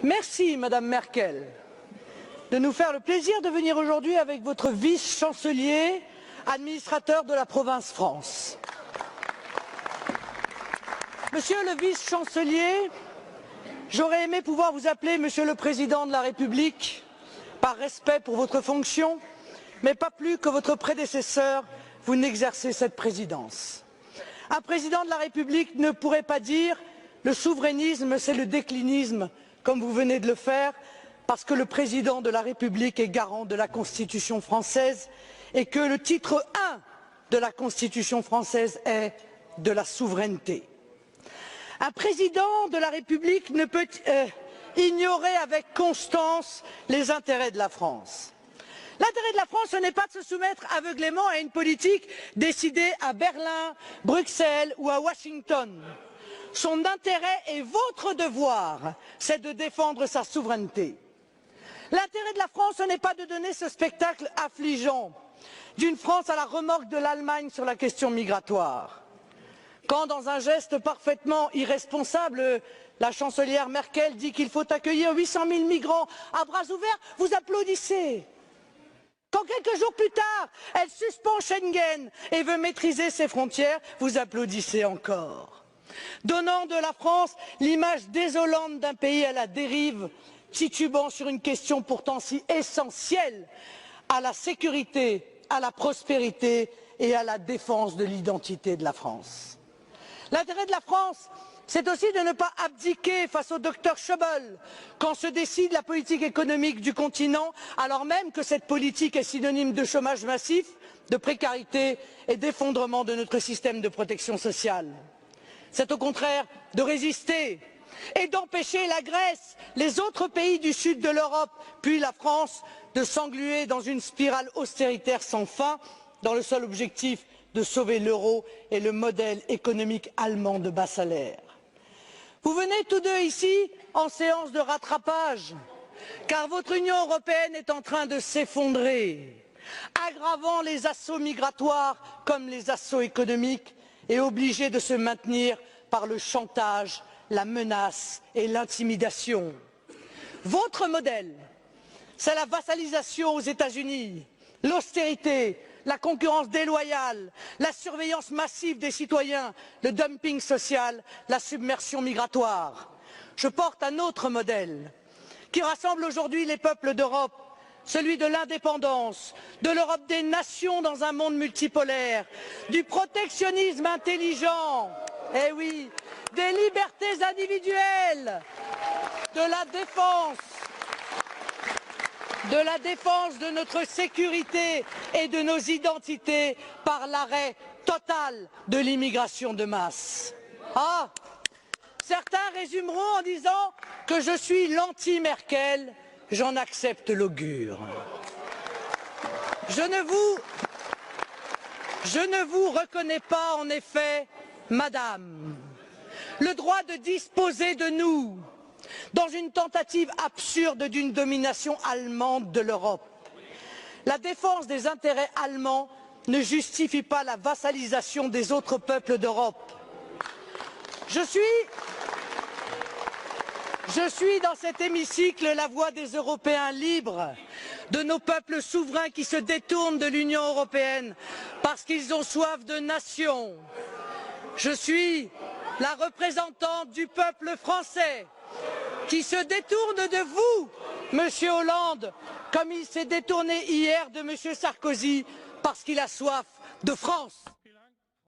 Merci, Madame Merkel, de nous faire le plaisir de venir aujourd'hui avec votre vice-chancelier, administrateur de la province France. Monsieur le vice-chancelier, j'aurais aimé pouvoir vous appeler Monsieur le Président de la République, par respect pour votre fonction, mais pas plus que votre prédécesseur, vous n'exercez cette présidence. Un président de la République ne pourrait pas dire « le souverainisme, c'est le déclinisme », comme vous venez de le faire, parce que le président de la République est garant de la Constitution française et que le titre 1 de la Constitution française est de la souveraineté. Un président de la République ne peut ignorer avec constance les intérêts de la France. L'intérêt de la France, ce n'est pas de se soumettre aveuglément à une politique décidée à Berlin, Bruxelles ou à Washington. Son intérêt et votre devoir, c'est de défendre sa souveraineté. L'intérêt de la France, ce n'est pas de donner ce spectacle affligeant d'une France à la remorque de l'Allemagne sur la question migratoire. Quand, dans un geste parfaitement irresponsable, la chancelière Merkel dit qu'il faut accueillir 800 000 migrants à bras ouverts, vous applaudissez. Quand quelques jours plus tard, elle suspend Schengen et veut maîtriser ses frontières, vous applaudissez encore. Donnant de la France l'image désolante d'un pays à la dérive, titubant sur une question pourtant si essentielle à la sécurité, à la prospérité et à la défense de l'identité de la France. L'intérêt de la France, c'est aussi de ne pas abdiquer face au docteur Schäuble quand se décide la politique économique du continent, alors même que cette politique est synonyme de chômage massif, de précarité et d'effondrement de notre système de protection sociale. C'est au contraire de résister et d'empêcher la Grèce, les autres pays du sud de l'Europe, puis la France, de s'engluer dans une spirale austéritaire sans fin, dans le seul objectif de sauver l'euro et le modèle économique allemand de bas salaire. Vous venez tous deux ici en séance de rattrapage, car votre Union européenne est en train de s'effondrer, aggravant les assauts migratoires comme les assauts économiques et obligée de se maintenir par le chantage, la menace et l'intimidation. Votre modèle, c'est la vassalisation aux États-Unis, l'austérité, la concurrence déloyale, la surveillance massive des citoyens, le dumping social, la submersion migratoire. Je porte un autre modèle qui rassemble aujourd'hui les peuples d'Europe, celui de l'indépendance, de l'Europe des nations dans un monde multipolaire, du protectionnisme intelligent, eh oui, des libertés individuelles, de la défense de notre sécurité et de nos identités par l'arrêt total de l'immigration de masse. Ah, certains résumeront en disant que je suis l'anti-Merkel, j'en accepte l'augure. Je ne vous reconnais pas en effet, Madame, le droit de disposer de nous dans une tentative absurde d'une domination allemande de l'Europe. La défense des intérêts allemands ne justifie pas la vassalisation des autres peuples d'Europe. Je suis dans cet hémicycle la voix des Européens libres, de nos peuples souverains qui se détournent de l'Union européenne parce qu'ils ont soif de nation. Je suis la représentante du peuple français qui se détourne de vous, Monsieur Hollande, comme il s'est détourné hier de Monsieur Sarkozy parce qu'il a soif de France.